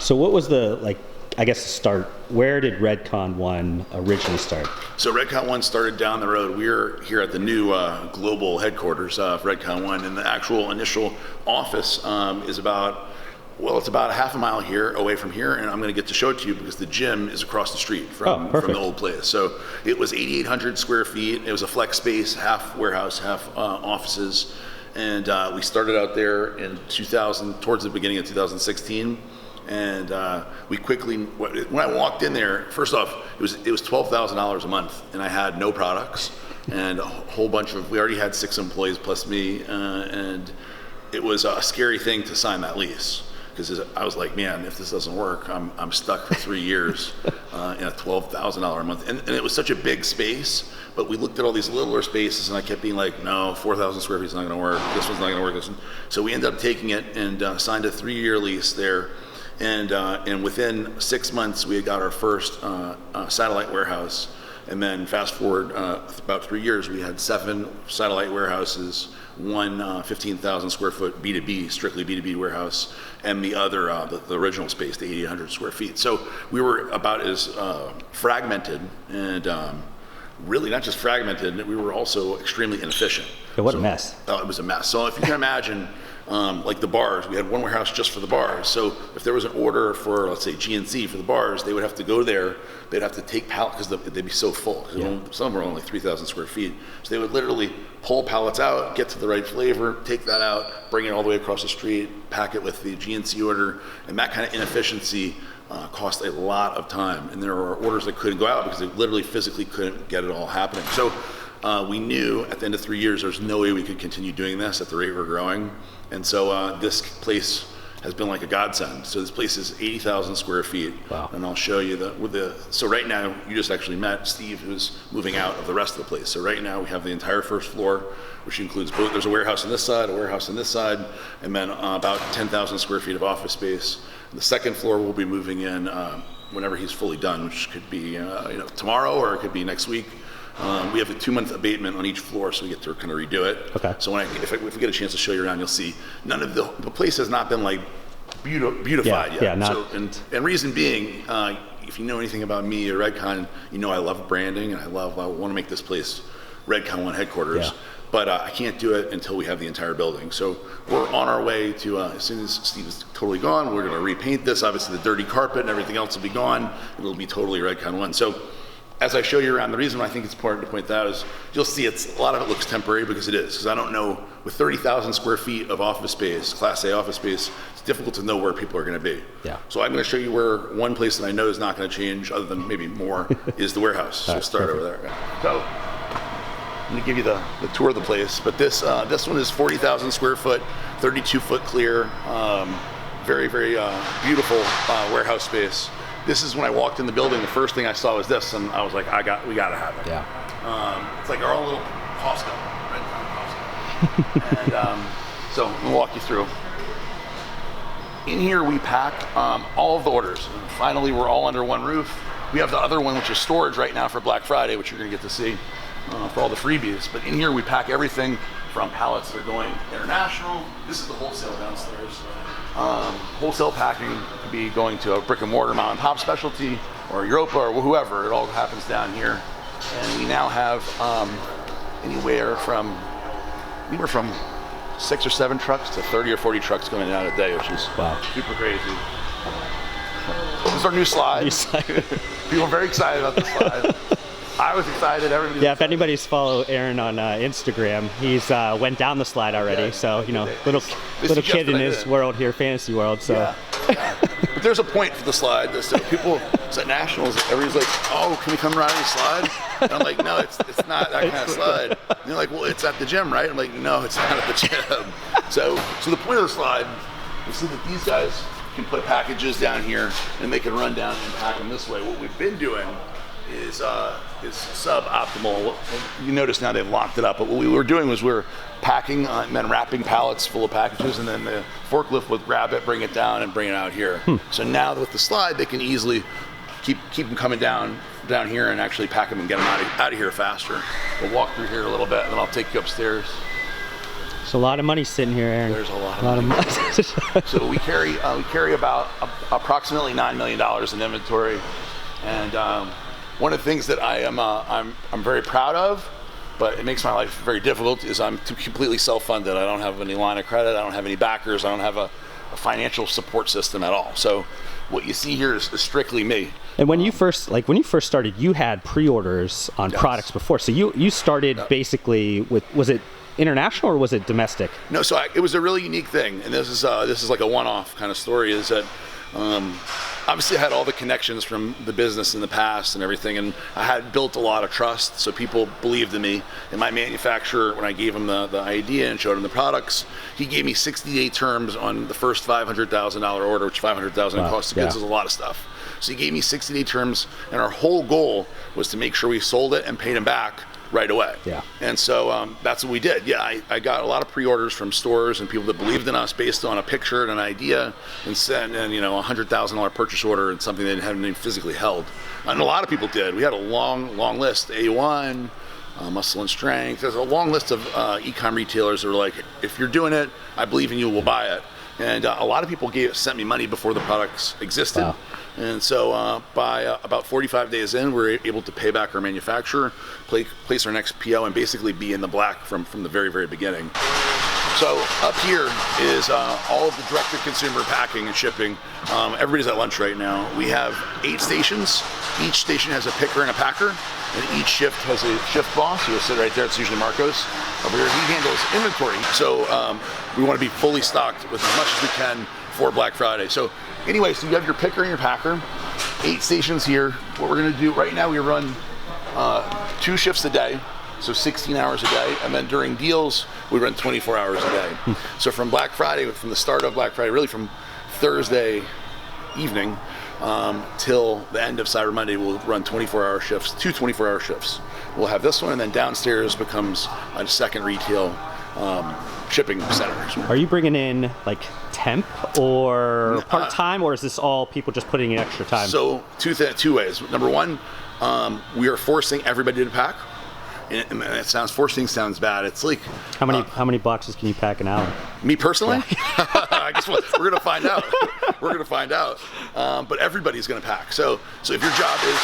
So what was the, I guess, start? Where did Redcon1 originally start? So Redcon1 started down the road. We're here at the new global headquarters of Redcon1, and the actual initial office is about, it's about a half a mile here away from here, and I'm going to get to show it to you because the gym is across the street from the old place. So it was 8,800 square feet. It was a flex space, half warehouse, half offices, and we started out there in 2000, towards the beginning of 2016. And we quickly, when I walked in there, first off, it was $12,000 a month, and I had no products, and a whole bunch of, we already had 6 employees plus me, and it was a scary thing to sign that lease, because I was like, man, if this doesn't work, I'm stuck for 3 years in a $12,000 a month, and it was such a big space. But we looked at all these littler spaces, and I kept being like, no, 4,000 square feet is not going to work. This one's not going to work. This one. So we ended up taking it and signed a 3-year lease there. And within 6 months, we had got our first satellite warehouse. And then fast forward about 3 years, we had 7 satellite warehouses, one 15,000 square foot B2B, strictly B2B warehouse, and the other, the original space, the 8,800 square feet. So we were about as fragmented and really not just fragmented, we were also extremely inefficient. What a mess. It was a mess. So if you can imagine, like the bars, we had one warehouse just for the bars. So if there was an order for, let's say, GNC for the bars, they would have to go there. They'd have to take pallets because they'd be so full. Some were only 3,000 square feet. So they would literally pull pallets out, get to the right flavor, take that out, bring it all the way across the street, pack it with the GNC order, and that kind of inefficiency cost a lot of time. And there were orders that couldn't go out because they literally physically couldn't get it all happening. So we knew at the end of 3 years there's no way we could continue doing this at the rate we're growing. And so this place has been like a godsend. So this place is 80,000 square feet. Wow. And I'll show you so right now, you just actually met Steve, who's moving out of the rest of the place. So right now we have the entire first floor, which includes both, there's a warehouse on this side, a warehouse on this side, and then about 10,000 square feet of office space. The second floor we'll be moving in whenever he's fully done, which could be tomorrow or it could be next week. We have a 2-month abatement on each floor, so we get to kind of redo it. Okay. So if we get a chance to show you around, you'll see none of the place has not been like beautified yet. Yeah, not. So, and reason being, if you know anything about me or Redcon, you know I love branding and I want to make this place Redcon1 headquarters. Yeah. But I can't do it until we have the entire building. So we're on our way to, as soon as Steve is totally gone, we're going to repaint this. Obviously the dirty carpet and everything else will be gone. It'll be totally Redcon1. So as I show you around, the reason I think it's important to point that out is you'll see a lot of it looks temporary because it is. Because I don't know, with 30,000 square feet of office space, Class A office space, it's difficult to know where people are going to be. Yeah. So I'm going to show you where one place that I know is not going to change, other than maybe more, is the warehouse. So we'll start over there. So I'm going to give you the tour of the place. But this one is 40,000 square foot, 32 foot clear, very, very beautiful warehouse space. This is when I walked in the building, the first thing I saw was this, and I was like, we gotta have it. Yeah. It's like our own little Costco, right? And so I'm gonna walk you through. In here we pack all of the orders. And finally, we're all under one roof. We have the other one, which is storage right now for Black Friday, which you're gonna get to see for all the freebies. But in here we pack everything from pallets that are going international. This is the wholesale downstairs. Wholesale packing could be going to a brick and mortar mom and pop specialty or Europa or whoever. It all happens down here. And we now have anywhere from 6 or 7 trucks to 30 or 40 trucks going out a day, which is super crazy. This is our new slide. People are very excited about this slide. I was excited. Everybody. Yeah, if anybody's follow Aaron on Instagram, he's went down the slide already. So little kid in his world here, fantasy world. So. Yeah. But there's a point for the slide. So people, it's at nationals. Everybody's like, "Oh, can we come ride on the slide?" And I'm like, "No, it's not that kind of slide." And they're like, "Well, it's at the gym, right?" I'm like, "No, it's not at the gym." So the point of the slide is so that these guys can put packages down here and they can run down and pack them this way. What we've been doing is suboptimal. You notice now they've locked it up, but what we were doing was we were packing and then wrapping pallets full of packages, and then the forklift would grab it, bring it down, and bring it out here. So now with the slide, they can easily keep them coming down here and actually pack them and get them out of here faster. We'll walk through here a little bit, and then I'll take you upstairs. There's a lot of money sitting here, Aaron. There's a lot of money. So we carry about approximately $9 million in inventory, and one of the things that I'm very proud of, but it makes my life very difficult, is I'm completely self-funded. I don't have any line of credit. I don't have any backers. I don't have a financial support system at all. So what you see here is strictly me. And when you first started, you had pre-orders on products before. So you started basically with, was it international or was it domestic? No, so it was a really unique thing, and this is like a one-off kind of story. Is that obviously I had all the connections from the business in the past and everything, and I had built a lot of trust, so people believed in me. And my manufacturer, when I gave him the idea and showed him the products, he gave me 60-day terms on the first $500,000 order, which $500,000 in cost of goods is a lot of stuff. So he gave me 60-day terms, and our whole goal was to make sure we sold it and paid him back right away. Yeah. And so that's what we did. Yeah, I got a lot of pre-orders from stores and people that believed in us based on a picture and an idea, and sent a $100,000 purchase order and something they hadn't even physically held. And a lot of people did. We had a long list. A1, Muscle and Strength. There's a long list of e-com retailers that were like, if you're doing it, I believe in you, we'll buy it. And a lot of people sent me money before the products existed. Wow. And so by about 45 days in, we're able to pay back our manufacturer, place our next PO, and basically be in the black from the very, very beginning. So up here is all of the direct-to-consumer packing and shipping. Everybody's at lunch right now. We have 8 stations. Each station has a picker and a packer, and each shift has a shift boss. You'll sit right there. It's usually Marcos. Over here, he handles inventory. So we want to be fully stocked with as much as we can for Black Friday. So anyway, so you have your picker and your packer, 8 stations here. What we're going to do right now, we run 2 shifts a day, so 16 hours a day, and then during deals, we run 24 hours a day. So from Black Friday, from the start of Black Friday, really from Thursday evening till the end of Cyber Monday, we'll run 24-hour shifts, 2 24-hour shifts. We'll have this one, and then downstairs becomes a second retail shipping centers. Are you bringing in like temp or part-time, or is this all people just putting in extra time? So two ways. Number one, we are forcing everybody to pack. And forcing sounds bad. It's like how many boxes can you pack an hour? Me personally, I guess we're gonna find out. But everybody's gonna pack. So if your job is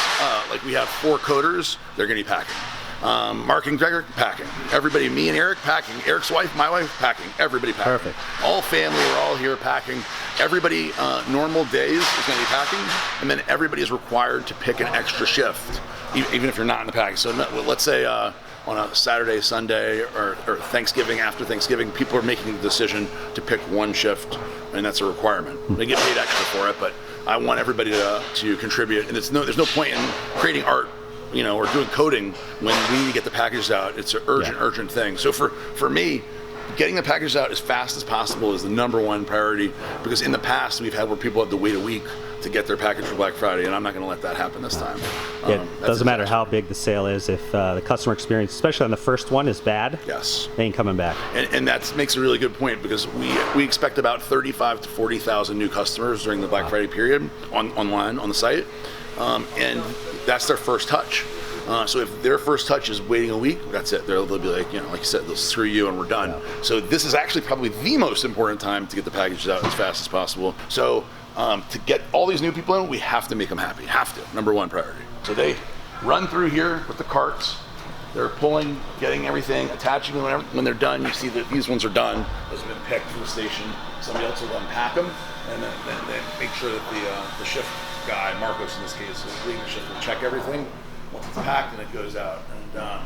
like we have 4 coders, they're gonna be packing. Mark and Gregor packing. Everybody, me and Eric packing. Eric's wife, my wife packing. Everybody packing. Perfect. All family, we're all here packing. Everybody, normal days is going to be packing, and then everybody is required to pick an extra shift, even if you're not in the packing. So let's say on a Saturday, Sunday, or Thanksgiving, after Thanksgiving, people are making the decision to pick one shift, and that's a requirement. They get paid extra for it, but I want everybody to contribute, and there's no point in creating art, or doing coding when we need to get the packages out. It's an urgent thing. So for me, getting the packages out as fast as possible is the number one priority, because in the past we've had where people had to wait a week to get their package for Black Friday, and I'm not going to let that happen this time. It doesn't matter how big the sale is. If the customer experience, especially on the first one, is bad, they ain't coming back. And that makes a really good point, because we expect about 35 to 40,000 new customers during the Black Friday period online on the site, and that's their first touch. So if their first touch is waiting a week, that's it. They'll be like, like you said, they'll screw you and we're done. Yeah. So this is actually probably the most important time to get the packages out as fast as possible. So to get all these new people in, we have to make them happy. Have to. Number one priority. So they run through here with the carts. They're pulling, getting everything, attaching them. When they're done, you see that these ones are done. Those have been picked from the station. Somebody else will unpack them, and then make sure that the shift guy, Marcos in this case, is leading the shift, will check everything. Once it's packed, and it goes out. And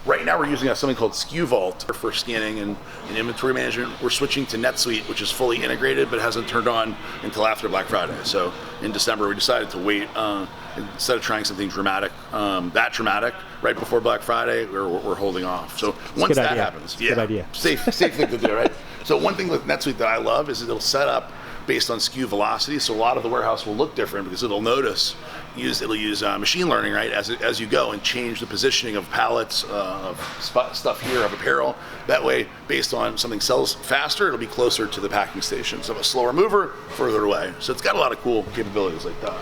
right now we're using something called SKU Vault for scanning and inventory management. We're switching to NetSuite, which is fully integrated, but hasn't turned on until after Black Friday. So in December, we decided to wait instead of trying something dramatic, right before Black Friday. We're holding off. So once that happens, good idea. Safe thing to do, right? So one thing with NetSuite that I love is it'll set up based on SKU velocity. So a lot of the warehouse will look different because it'll use machine learning, right, as you go, and change the positioning of pallets, of stuff here, of apparel. That way, based on something sells faster, it'll be closer to the packing station. So if a slower mover, further away. So it's got a lot of cool capabilities like that.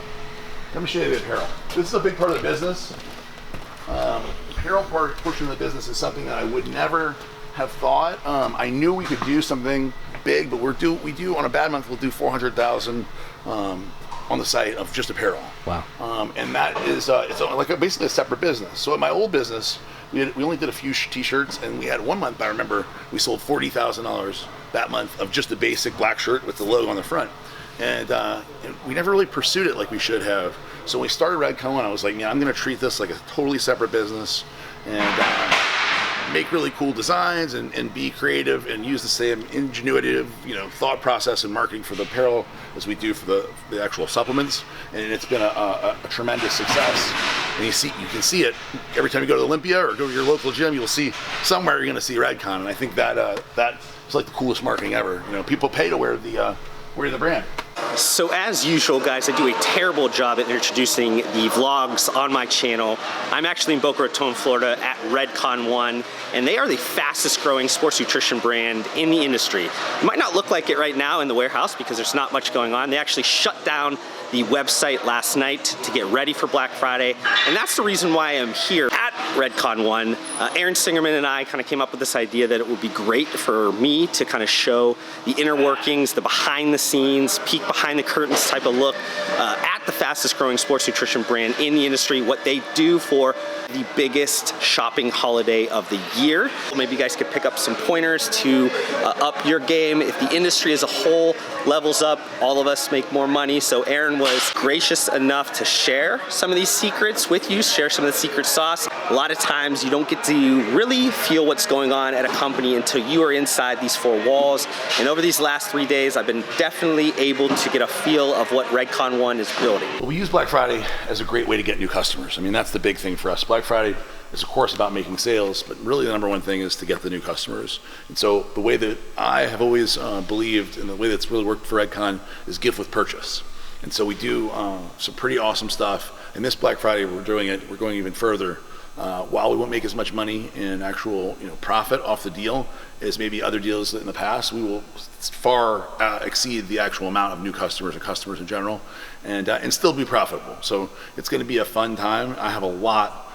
Let me show you the apparel. This is a big part of the business. The apparel portion of the business is something that I would never have thought. I knew we could do something big, but we do on a bad month, we'll do 400,000 on the site of just apparel. Wow. And that is it's like basically a separate business. So at my old business, we only did a few t-shirts, and we had one month, I remember, we sold $40,000 that month of just a basic black shirt with the logo on the front. And we never really pursued it like we should have. So when we started Redcon1, I was like, I'm going to treat this like a totally separate business and make really cool designs and be creative and use the same ingenuitive, thought process and marketing for the apparel as we do for the actual supplements. And it's been a tremendous success. And you can see it every time you go to Olympia or go to your local gym. You'll see somewhere you're going to see Redcon, and I think that it's like the coolest marketing ever. People pay to wear the brand. So as usual, guys, I do a terrible job at introducing the vlogs on my channel. I'm actually in Boca Raton, Florida at Redcon1, and they are the fastest growing sports nutrition brand in the industry. It might not look like it right now in the warehouse because there's not much going on. They actually shut down the website last night to get ready for Black Friday, and that's the reason why I'm here at Redcon1. Aaron Singerman and I kind of came up with this idea that it would be great for me to kind of show the inner workings, the behind the scenes, peek behind the curtains type of look at the fastest growing sports nutrition brand in the industry, what they do for the biggest shopping holiday of the year. Maybe you guys could pick up some pointers to up your game. If the industry as a whole levels up, all of us make more money. So Aaron was gracious enough to share some of these secrets with you, share some of the secret sauce. A lot of times you don't get to really feel what's going on at a company until you are inside these four walls. And over these last 3 days, I've been definitely able to get a feel of what Redcon1 is building. Well, we use Black Friday as a great way to get new customers. I mean, that's the big thing for us. Black Friday is, of course, about making sales, but really the number one thing is to get the new customers. And so the way that I have always believed, and the way that's really worked for Redcon, is gift with purchase. And so we do some pretty awesome stuff. And this Black Friday, we're going even further. While we won't make as much money in actual profit off the deal as maybe other deals in the past, we will far exceed the actual amount of new customers and customers in general, and still be profitable. So it's going to be a fun time. I have a lot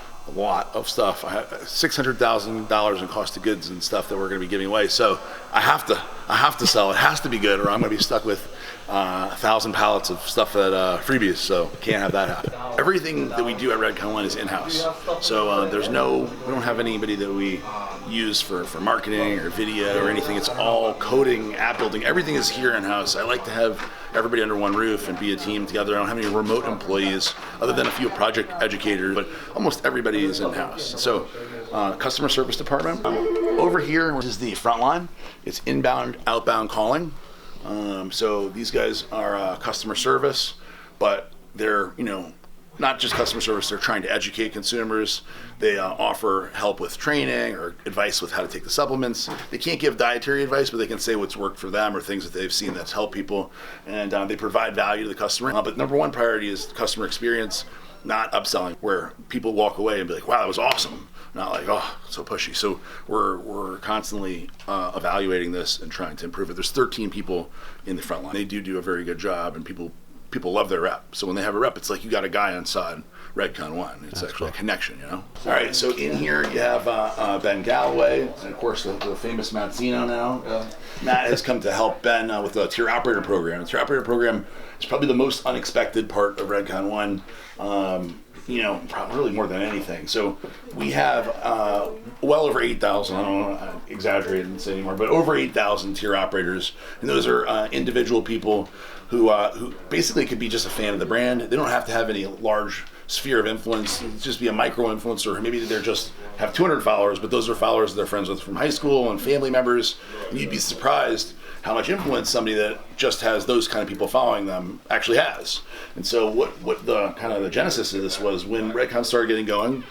of stuff. I have $600,000 in cost of goods and stuff that we're going to be giving away. So I have to sell. It has to be good, or I'm going to be stuck with 1,000 pallets of stuff at freebies. So can't have that happen. Everything that we do at Redcon1 is in-house. So we don't have anybody that we use for marketing or video or anything. It's all coding, app building. Everything is here in-house. I like to have everybody under one roof and be a team together. I don't have any remote employees other than a few project educators, but almost everybody is in-house. So customer service department. Over here is the front line. It's inbound, outbound calling. So these guys are customer service, but they're, not just customer service, they're trying to educate consumers. They offer help with training or advice with how to take the supplements. They can't give dietary advice, but they can say what's worked for them or things that they've seen that's helped people. And they provide value to the customer. But number one priority is customer experience, not upselling, where people walk away and be like, wow, that was awesome. Not like, oh, so pushy. So we're constantly evaluating this and trying to improve it. There's 13 people in the front line. They do a very good job, and people love their rep. So when they have a rep, it's like you got a guy inside Redcon1. It's actually a connection, All right, so in here you have Ben Galloway, and of course the famous Matt Zeno now. Matt has come to help Ben with the tier operator program. The tier operator program is probably the most unexpected part of Redcon1. Probably really more than anything. So we have well over 8,000, I don't want to exaggerate and say anymore, but over 8,000 tier operators. And those are individual people who basically could be just a fan of the brand. They don't have to have any large sphere of influence, just be a micro influencer. Maybe they're just have 200 followers, but those are followers they're friends with from high school and family members. And you'd be surprised how much influence somebody that just has those kind of people following them actually has. And so what the kind of the genesis of this was when Redcon started getting going,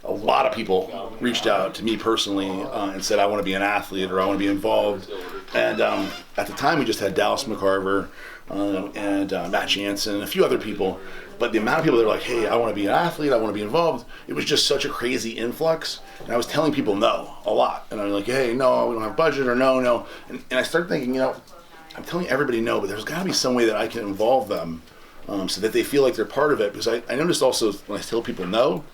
a lot of people reached out to me personally and said, I want to be an athlete or I want to be involved. And at the time we just had Dallas McCarver and Matt Jansen and a few other people. But the amount of people that are like, hey, I want to be an athlete, I want to be involved, it was just such a crazy influx. And I was telling people no a lot. And I'm like, hey, no, we don't have budget, or no. And I started thinking, I'm telling everybody no, but there's got to be some way that I can involve them so that they feel like they're part of it. Because I noticed also when I tell people no,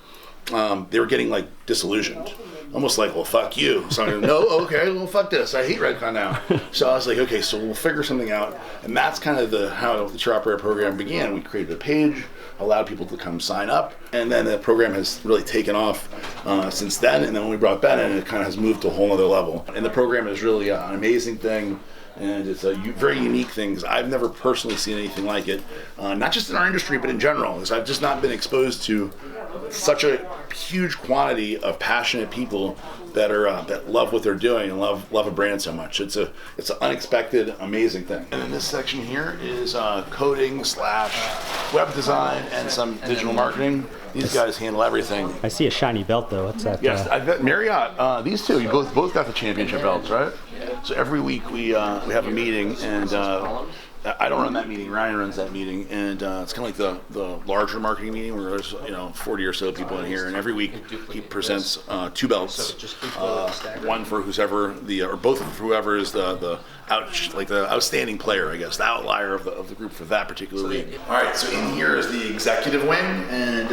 they were getting like disillusioned. almost like, well, fuck you. So I'm like, no, okay, well, fuck this. I hate Redcon now. So I was like, okay, so we'll figure something out. And that's kind of how the Tour Operator program began. We created a page, allowed people to come sign up, and then the program has really taken off since then. And then when we brought Ben in, it kind of has moved to a whole other level. And the program is really an amazing thing. And it's a very unique thing because I've never personally seen anything like it, not just in our industry, but in general. Because I've just not been exposed to such a huge quantity of passionate people that are that love what they're doing and love a brand so much. It's an unexpected, amazing thing. And then this section here is coding / web design and some digital marketing. These guys handle everything. I see a shiny belt though. What's that? Yes, I've got Marriott. These two, you both got the championship belts, right? So every week we have a meeting, and I don't run that meeting. Ryan runs that meeting, and it's kind of like the larger marketing meeting where there's 40 or so people in here, and every week he presents 2 belts, one for whoever or both of whoever is the outstanding player, I guess, the outlier of the group for that particular week. All right, so in here is the executive wing, and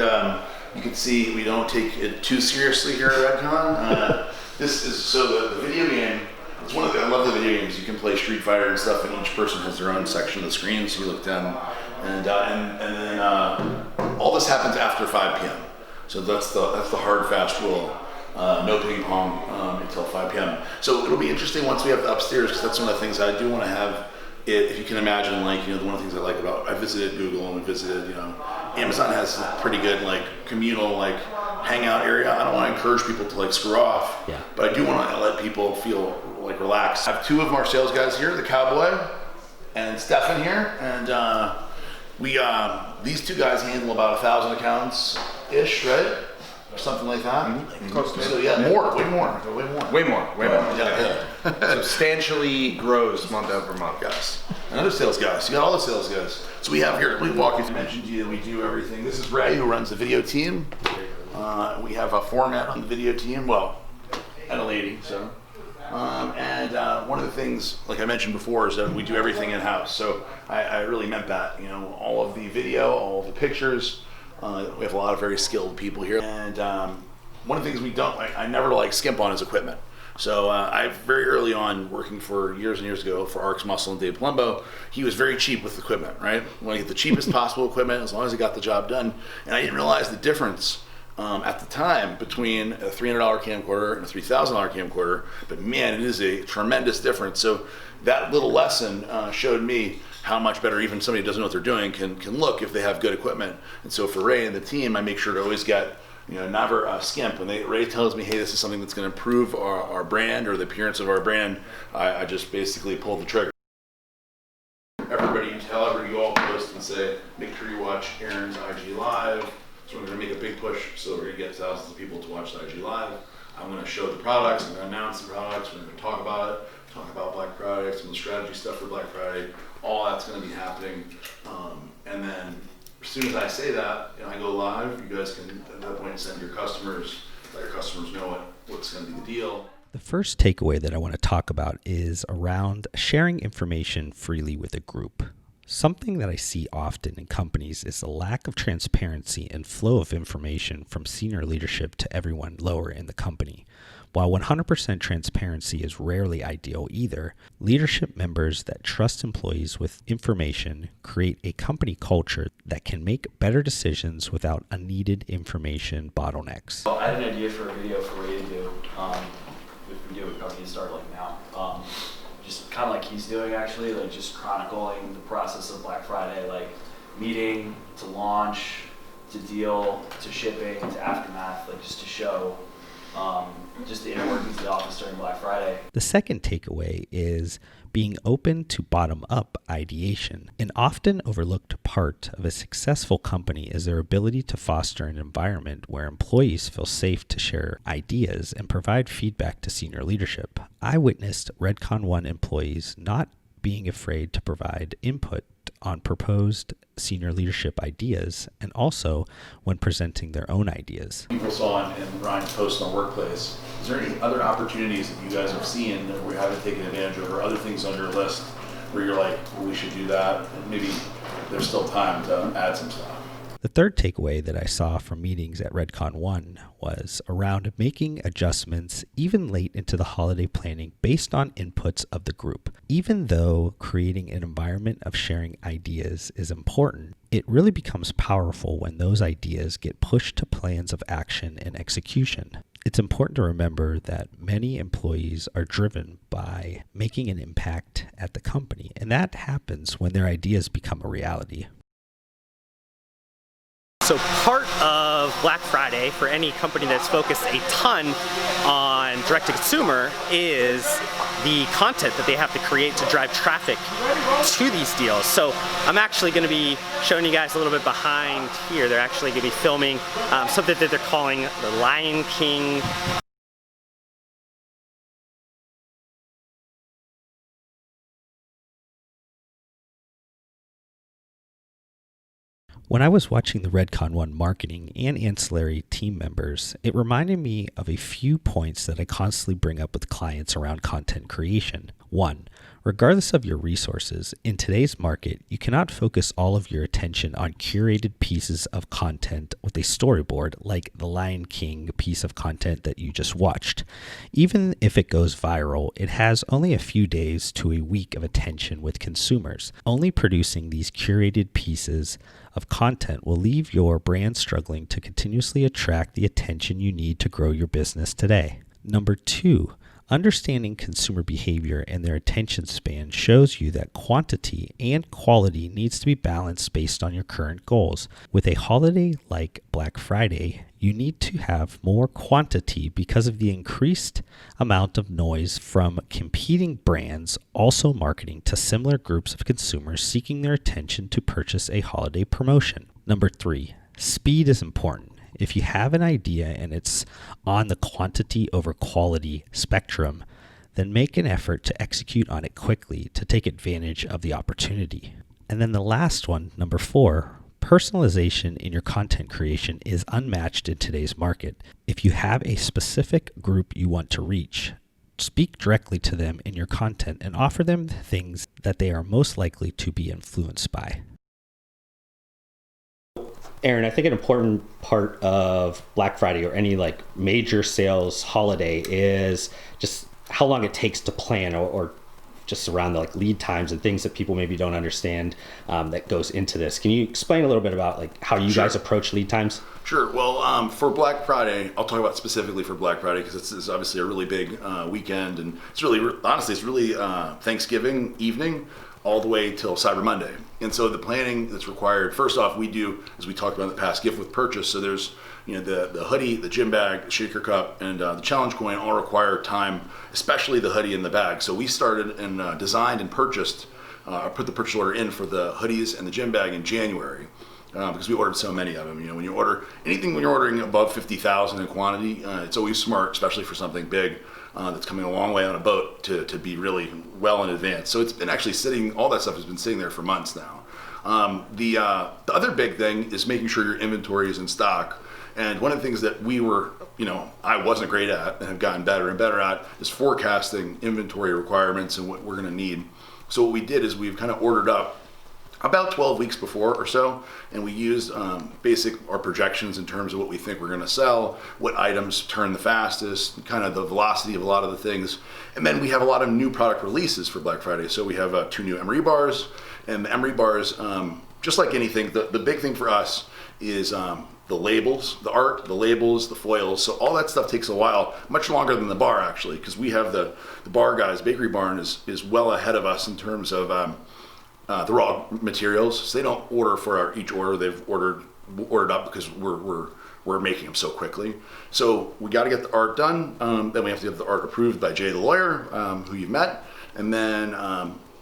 you can see we don't take it too seriously here at Redcon. This is the video game. It's I love the video games. You can play Street Fighter and stuff, and each person has their own section of the screen. So you look down, and then all this happens after 5 p.m. So that's the hard fast rule. No ping pong until 5 p.m. So it'll be interesting once we have the upstairs, because that's one of the things I do want to have. If you can imagine, one of the things I like about, I visited Google and we visited, Amazon has a pretty good communal hangout area. I don't want to encourage people to screw off, but I do want to let people feel relaxed. I have 2 of our sales guys here, the Cowboy and Stefan here, and these 2 guys handle about 1,000 accounts ish, right? Or something like that. Mm-hmm. Close to so way more. Yeah. Substantially grows month over month, guys. Another sales guys. You got all the sales guys. So we have here. We walk you through. I mentioned to you that we do everything. This is Ray, who runs the video team. We have a format on the video team. Well, and a lady. So. And one of the things, like I mentioned before, is that we do everything in-house. So I really meant that. All of the video, all of the pictures. We have a lot of very skilled people here. And one of the things we don't, I never skimp on is equipment. So I very early on, working for years and years ago for Arcs Muscle and Dave Palumbo, he was very cheap with equipment, right? We want to get the cheapest possible equipment as long as he got the job done. And I didn't realize the difference at the time between a $300 camcorder and a $3,000 camcorder, but man, it is a tremendous difference. So that little lesson showed me how much better even somebody who doesn't know what they're doing can look if they have good equipment. And so for Ray and the team, I make sure to always get, never skimp. When Ray tells me, hey, this is something that's going to improve our brand or the appearance of our brand, I just basically pull the trigger. Everybody, you tell everybody, you all post and say, make sure you watch Aaron's IG Live. So we're going to make a big push, so we're going to get thousands of people to watch the IG Live. I'm going to show the products, I'm going to announce the products, we're going to talk about it, talk about Black Friday, some of the strategy stuff for Black Friday. All that's going to be happening. And then as soon as I say that, I go live, you guys can at that point send your customers, let your customers know what's going to be the deal. The first takeaway that I want to talk about is around sharing information freely with a group. Something that I see often in companies is a lack of transparency and flow of information from senior leadership to everyone lower in the company. While 100% transparency is rarely ideal either, leadership members that trust employees with information create a company culture that can make better decisions without unneeded information bottlenecks. Well, I had an idea for a video for Ray to do. If we do a company start now. Just kind of like he's doing actually, just chronicling the process of Black Friday, meeting to launch, to deal, to shipping, to aftermath, just to show just the inner workings of the office during Black Friday. The second takeaway is being open to bottom-up ideation. An often overlooked part of a successful company is their ability to foster an environment where employees feel safe to share ideas and provide feedback to senior leadership. I witnessed Redcon1 employees not being afraid to provide input on proposed senior leadership ideas, and also when presenting their own ideas. People saw in Ryan's post on Workplace. Is there any other opportunities that you guys have seen that we haven't taken advantage of, or other things on your list where you're like, well, we should do that, and maybe there's still time to add some stuff? The third takeaway that I saw from meetings at Redcon1 was around making adjustments even late into the holiday planning based on inputs of the group. Even though creating an environment of sharing ideas is important, it really becomes powerful when those ideas get pushed to plans of action and execution. It's important to remember that many employees are driven by making an impact at the company, and that happens when their ideas become a reality. So part of Black Friday for any company that's focused a ton on direct-to-consumer is the content that they have to create to drive traffic to these deals. So I'm actually going to be showing you guys a little bit behind here. They're actually going to be filming something that they're calling the Lion King. When I was watching the Redcon1 marketing and ancillary team members, it reminded me of a few points that I constantly bring up with clients around content creation. 1. Regardless of your resources, in today's market, you cannot focus all of your attention on curated pieces of content with a storyboard like the Lion King piece of content that you just watched. Even if it goes viral, it has only a few days to a week of attention with consumers. Only producing these curated pieces of content will leave your brand struggling to continuously attract the attention you need to grow your business today. Number 2, understanding consumer behavior and their attention span shows you that quantity and quality needs to be balanced based on your current goals. With a holiday like Black Friday, you need to have more quantity because of the increased amount of noise from competing brands also marketing to similar groups of consumers seeking their attention to purchase a holiday promotion. Number 3, speed is important. If you have an idea and it's on the quantity over quality spectrum, then make an effort to execute on it quickly to take advantage of the opportunity. And then the last one, number 4, personalization in your content creation is unmatched in today's market. If you have a specific group you want to reach, speak directly to them in your content and offer them the things that they are most likely to be influenced by. Aaron, I think an important part of Black Friday or any like major sales holiday is just how long it takes to plan or just around the like lead times and things that people maybe don't understand that goes into this. Can you explain a little bit about like how you guys approach lead times? Sure. Well, for Black Friday, I'll talk about specifically for Black Friday because it's obviously a really big weekend, and it's really, honestly, it's really Thanksgiving evening all the way till Cyber Monday. And so the planning that's required, first off, we do, as we talked about in the past, gift with purchase. So there's, the hoodie, the gym bag, the shaker cup, and the challenge coin all require time, especially the hoodie and the bag. So we started and designed and purchased, put the purchase order in for the hoodies and the gym bag in January. Because we ordered so many of them. When you order anything, when you're ordering above 50,000 in quantity, it's always smart, especially for something big that's coming a long way on a boat, to be really well in advance. So it's been actually sitting, all that stuff has been sitting there for months now. The other big thing is making sure your inventory is in stock. And one of the things that we were, I wasn't great at and have gotten better and better at is forecasting inventory requirements and what we're going to need. So what we did is we've kind of ordered up about 12 weeks before or so, and we used our projections in terms of what we think we're going to sell, what items turn the fastest, kind of the velocity of a lot of the things. And then we have a lot of new product releases for Black Friday. So we have 2 new emery bars, and the emery bars, just like anything, the big thing for us is the labels, the art, the labels, the foils. So all that stuff takes a while, much longer than the bar actually, because we have the bar guys, Bakery Barn is well ahead of us in terms of the raw materials. So they don't order for each order. They've ordered up because we're making them so quickly. So we got to get the art done. Then we have to get the art approved by Jay the lawyer, who you've met. And then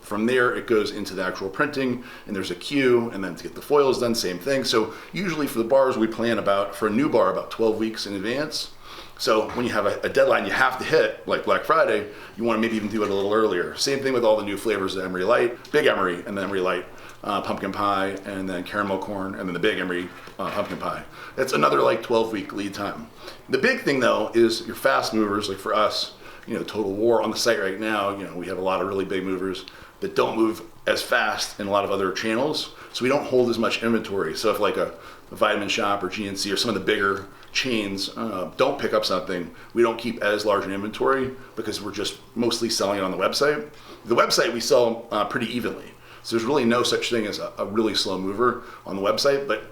from there it goes into the actual printing, and there's a queue, and then to get the foils done, same thing. So usually for the bars we plan for a new bar about 12 weeks in advance. So when you have a deadline you have to hit, like Black Friday, you want to maybe even do it a little earlier. Same thing with all the new flavors, the Emery Light, Big Emery, and then Emery Light pumpkin pie, and then caramel corn, and then the Big Emery pumpkin pie. That's another like 12-week lead time. The big thing though is your fast movers, like for us, total war on the site right now. We have a lot of really big movers that don't move as fast in a lot of other channels, so we don't hold as much inventory. So if like a Vitamin Shop or GNC or some of the bigger chains don't pick up something, we don't keep as large an inventory because we're just mostly selling it on the website. The website we sell pretty evenly. So there's really no such thing as a really slow mover on the website, but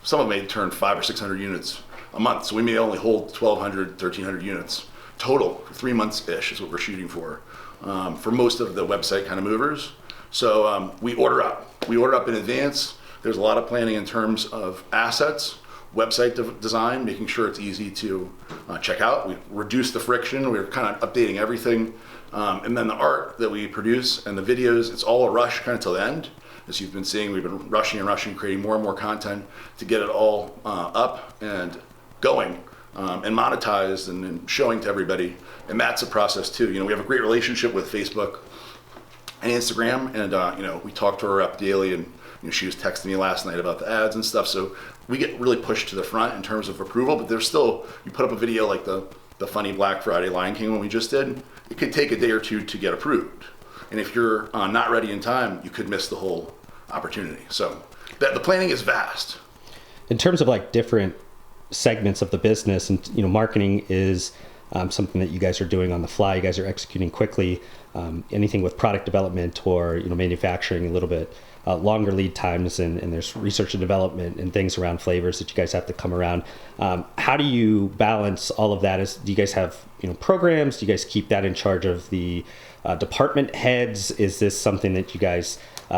some of them may turn 500 or 600 units a month. So we may only hold 1,200, 1,300 units total, 3 months-ish is what we're shooting for most of the website kind of movers. So we order up. We order up in advance. There's a lot of planning in terms of assets, website design, making sure it's easy to check out. We reduce the friction. We're kind of updating everything. And then the art that we produce and the videos, it's all a rush kind of till the end. As you've been seeing, we've been rushing, creating more and more content to get it all up and going and monetized and showing to everybody. And that's a process too. We have a great relationship with Facebook and Instagram, and we talk to her rep daily, and she was texting me last night about the ads and stuff. So we get really pushed to the front in terms of approval, but there's still, you put up a video like the funny Black Friday Lion King one we just did, it could take a day or two to get approved. And if you're not ready in time, you could miss the whole opportunity. So the planning is vast. In terms of like different segments of the business, and marketing is something that you guys are doing on the fly. You guys are executing quickly. Anything with product development or manufacturing, a little bit longer lead times, and there's research and development and things around flavors that you guys have to come around. How do you balance all of that? Do you guys have programs? Do you guys keep that in charge of the department heads? Is this something that you guys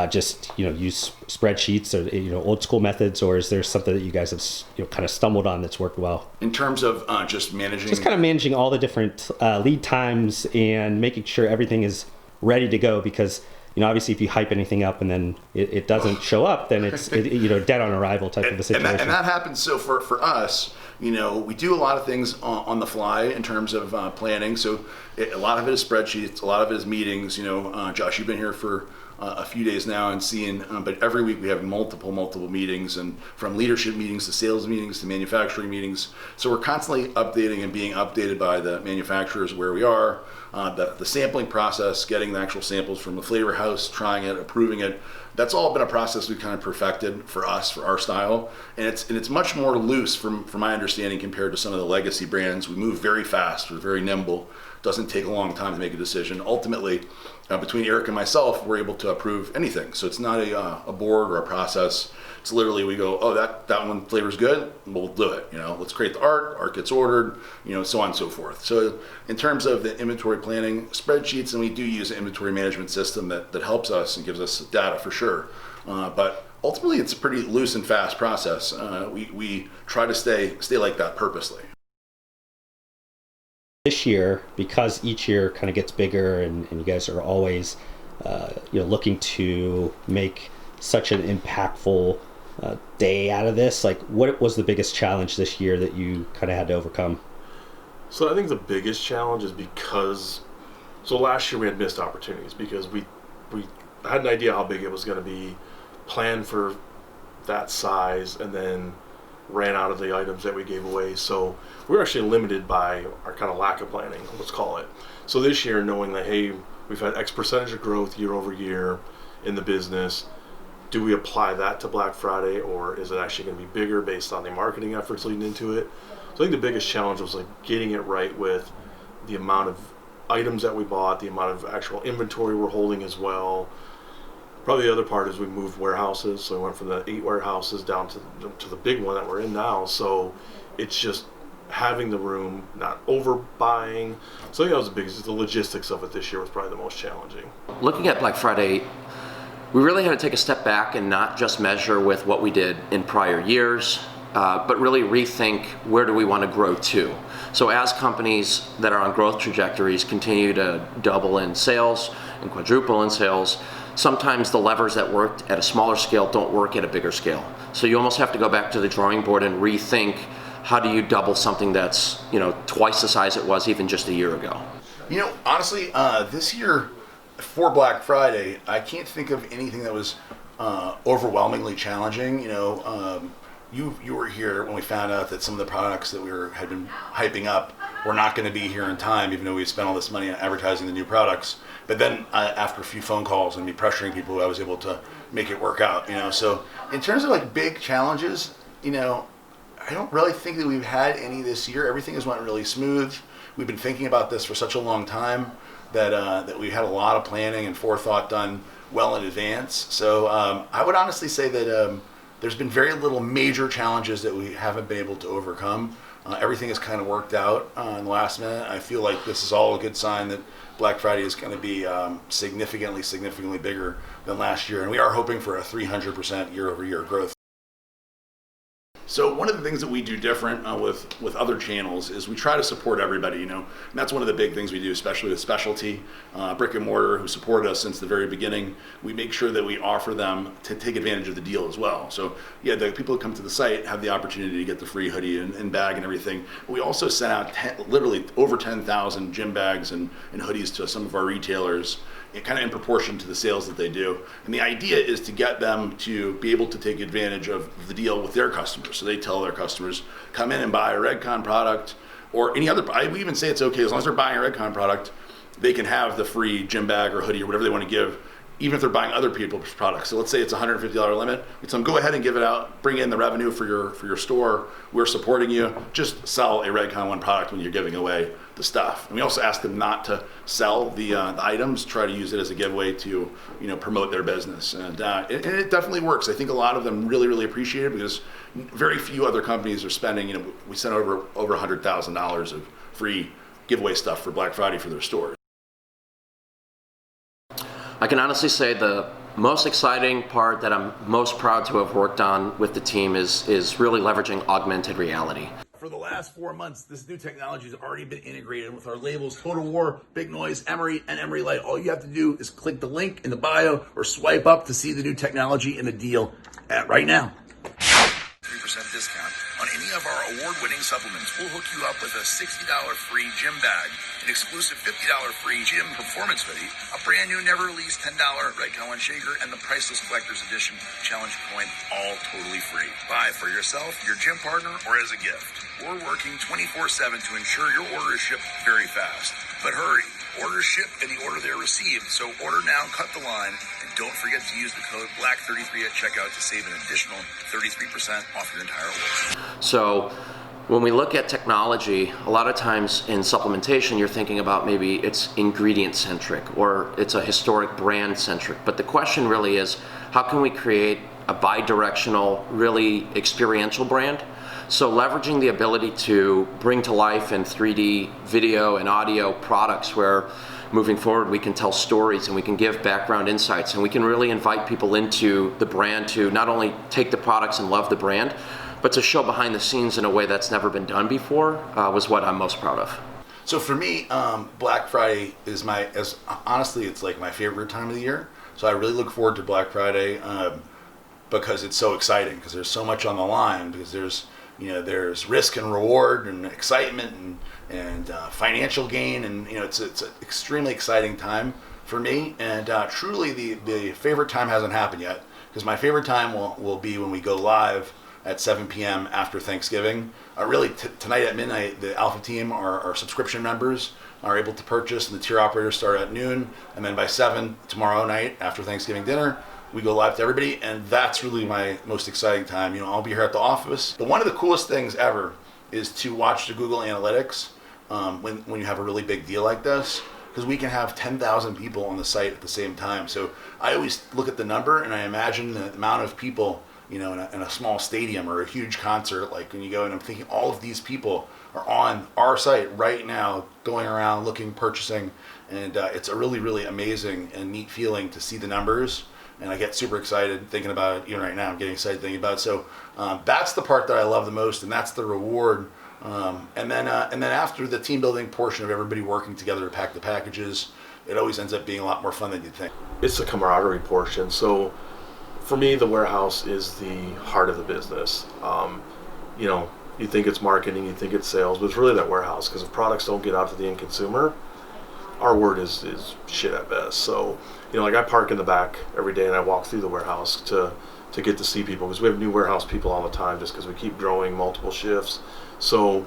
just use spreadsheets or old school methods, or is there something that you guys have kind of stumbled on that's worked well? In terms of just managing, just kind of managing all the different lead times and making sure everything is ready to go, because obviously if you hype anything up and then it doesn't show up, then it's dead on arrival type of a situation. And that happens. So for us, we do a lot of things on the fly in terms of planning. So a lot of it is spreadsheets, a lot of it is meetings. Josh, you've been here for a few days now and seeing, but every week we have multiple meetings, and from leadership meetings to sales meetings to manufacturing meetings. So we're constantly updating and being updated by the manufacturers where we are, the sampling process, getting the actual samples from the flavor house, trying it, approving it. That's all been a process we've kind of perfected for us, for our style, and it's much more loose from my understanding compared to some of the legacy brands. We move very fast, we're very nimble. Doesn't take a long time to make a decision. Ultimately, between Eric and myself, we're able to approve anything. So it's not a board or a process. It's literally we go, oh, that one flavor's good, we'll do it. Let's create the art gets ordered, so on and so forth. So in terms of the inventory planning, spreadsheets, and we do use an inventory management system that helps us and gives us data for sure. But ultimately, it's a pretty loose and fast process. We try to stay like that purposely. This year, because each year kind of gets bigger, and you guys are always looking to make such an impactful day out of this, like what was the biggest challenge this year that you kind of had to overcome? So I think the biggest challenge is so last year we had missed opportunities because we had an idea how big it was going to be, planned for that size, and then ran out of the items that we gave away. So we were actually limited by our kind of lack of planning, let's call it. So this year, knowing that, hey, we've had X percentage of growth year over year in the business, do we apply that to Black Friday, or is it actually going to be bigger based on the marketing efforts leading into it? So I think the biggest challenge was like getting it right with the amount of items that we bought, the amount of actual inventory we're holding as well. Probably the other part is we moved warehouses, so we went from the 8 warehouses down to the big one that we're in now. So it's just having the room, not overbuying. So I think that was the biggest. The logistics of it this year was probably the most challenging. Looking at Black Friday, we really had to take a step back and not just measure with what we did in prior years, but really rethink where do we want to grow to. So as companies that are on growth trajectories continue to double in sales and quadruple in sales, sometimes the levers that worked at a smaller scale don't work at a bigger scale. So you almost have to go back to the drawing board and rethink, how do you double something that's twice the size it was even just a year ago? Honestly, this year for Black Friday, I can't think of anything that was overwhelmingly challenging. You were here when we found out that some of the products that had been hyping up we're not going to be here in time, even though we spent all this money on advertising the new products. But then after a few phone calls and me pressuring people, I was able to make it work out, So in terms of like big challenges, I don't really think that we've had any this year. Everything has went really smooth. We've been thinking about this for such a long time that we had a lot of planning and forethought done well in advance. So I would honestly say that there's been very little major challenges that we haven't been able to overcome. Everything has kind of worked out in the last minute. I feel like this is all a good sign that Black Friday is going to be significantly bigger than last year. And we are hoping for a 300% year-over-year growth. So one of the things that we do different with other channels is we try to support everybody, And that's one of the big things we do, especially with specialty, brick and mortar, who supported us since the very beginning. We make sure that we offer them to take advantage of the deal as well. So yeah, the people who come to the site have the opportunity to get the free hoodie and bag and everything. We also sent out literally over 10,000 gym bags and hoodies to some of our retailers, kind of in proportion to the sales that they do. And the idea is to get them to be able to take advantage of the deal with their customers. So they tell their customers, come in and buy a Redcon product or any other. We even say it's okay, as long as they're buying a Redcon product, they can have the free gym bag or hoodie or whatever they want to give, even if they're buying other people's products. So let's say it's a $150 limit. We tell them, go ahead and give it out, bring in the revenue for your store. We're supporting you. Just sell a Redcon1 product when you're giving away the stuff. And we also ask them not to sell the items, try to use it as a giveaway to promote their business. And it definitely works. I think a lot of them really appreciate it because very few other companies are spending, we sent over $100,000 of free giveaway stuff for Black Friday for their stores. I can honestly say the most exciting part that I'm most proud to have worked on with the team is really leveraging augmented reality. For the last 4 months, this new technology has already been integrated with our labels Total War, Big Noise, Emery, and Emery Light. All you have to do is click the link in the bio or swipe up to see the new technology and the deal right now. 3% discount on any of our award-winning supplements. We'll hook you up with a $60 free gym bag, an exclusive $50 free gym performance hoodie, a brand new never-released $10 Redcon1 shaker, and the priceless collector's edition challenge coin, all totally free. Buy for yourself, your gym partner, or as a gift. We're working 24/7 to ensure your order is shipped very fast. But hurry, orders ship in the order they're received, so order now, cut the line, and don't forget to use the code BLACK33 at checkout to save an additional 33% off your entire order. So when we look at technology, a lot of times in supplementation, you're thinking about maybe it's ingredient-centric or it's a historic brand-centric. But the question really is, how can we create a bi-directional, really experiential brand? So leveraging the ability to bring to life in 3D video and audio products where moving forward we can tell stories and we can give background insights and we can really invite people into the brand to not only take the products and love the brand, but to show behind the scenes in a way that's never been done before was what I'm most proud of. So for me, Black Friday is honestly, it's like my favorite time of the year. So I really look forward to Black Friday because it's so exciting, because there's so much on the line, because there's risk and reward and excitement and financial gain, and it's an extremely exciting time for me. And truly, the favorite time hasn't happened yet, because my favorite time will be when we go live at 7 p.m. after Thanksgiving. Really, tonight at midnight, the Alpha team, our subscription members, are able to purchase, and the tier operators start at noon, and then by 7 tomorrow night after Thanksgiving dinner, we go live to everybody, and that's really my most exciting time. I'll be here at the office. But one of the coolest things ever is to watch the Google Analytics when you have a really big deal like this, because we can have 10,000 people on the site at the same time. So I always look at the number and I imagine the amount of people, in a small stadium or a huge concert, like when you go, and I'm thinking all of these people are on our site right now, going around, looking, purchasing, and it's a really, really amazing and neat feeling to see the numbers. And I get super excited thinking about it. Even right now, I'm getting excited thinking about it. So that's the part that I love the most, and that's the reward. And then after the team building portion of everybody working together to pack the packages, it always ends up being a lot more fun than you'd think. It's the camaraderie portion. So for me, the warehouse is the heart of the business. You think it's marketing, you think it's sales, but it's really that warehouse, because if products don't get out to the end consumer, our word is shit at best. So, like I park in the back every day and I walk through the warehouse to get to see people, because we have new warehouse people all the time, just because we keep growing multiple shifts. So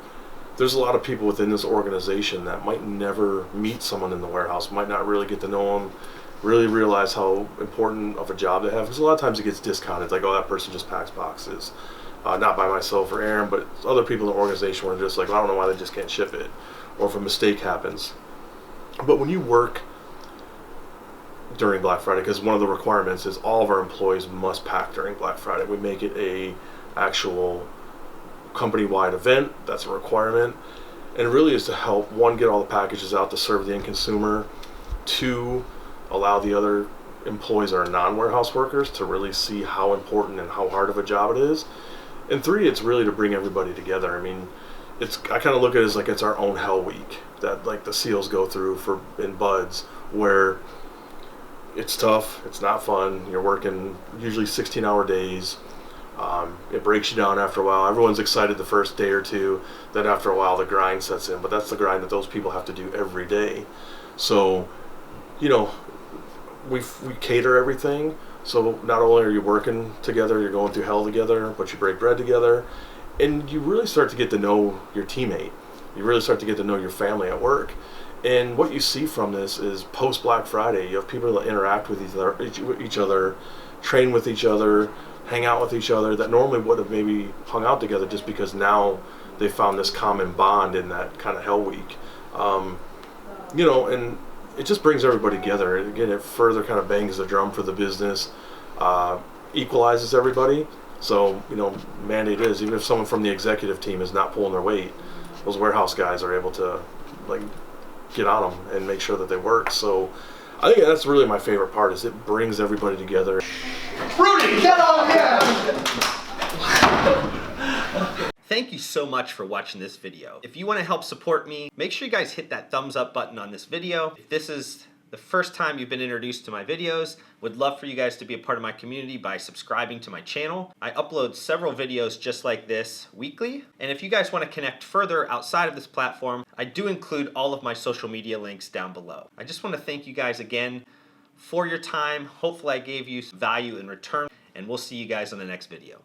there's a lot of people within this organization that might never meet someone in the warehouse, might not really get to know them, really realize how important of a job they have. Because a lot of times it gets discounted, it's like, oh, that person just packs boxes. Not by myself or Aaron, but other people in the organization were just like, well, I don't know why they just can't ship it, or if a mistake happens. But when you work during Black Friday, because one of the requirements is all of our employees must pack during Black Friday. We make it a actual company-wide event. That's a requirement, and it really is to help, one, get all the packages out to serve the end consumer, two, allow the other employees that are non-warehouse workers to really see how important and how hard of a job it is, and three, it's really to bring everybody together. I mean, I kind of look at it as like it's our own hell week that like the SEALs go through in Buds, where it's tough, it's not fun, you're working usually 16-hour days. It breaks you down after a while. Everyone's excited the first day or two, then after a while the grind sets in, but that's the grind that those people have to do every day. So, you know, we cater everything, so not only are you working together, you're going through hell together, but you break bread together, and you really start to get to know your teammate. You really start to get to know your family at work. And what you see from this is post Black Friday, you have people that interact with each other, train with each other, hang out with each other, that normally would have maybe hung out together just because now they found this common bond in that kind of hell week. You know, and it just brings everybody together. Again, it further kind of bangs the drum for the business, equalizes everybody. So, you know, mandate is, even if someone from the executive team is not pulling their weight, those warehouse guys are able to like get on them and make sure that they work. So I think that's really my favorite part, is it brings everybody together. Rudy, get on here! Thank you so much for watching this video. If you want to help support me, make sure you guys hit that thumbs up button on this video. If this is the first time you've been introduced to my videos, would love for you guys to be a part of my community by subscribing to my channel. I upload several videos just like this weekly. And if you guys want to connect further outside of this platform, I do include all of my social media links down below. I just want to thank you guys again for your time. Hopefully I gave you some value in return, and we'll see you guys on the next video.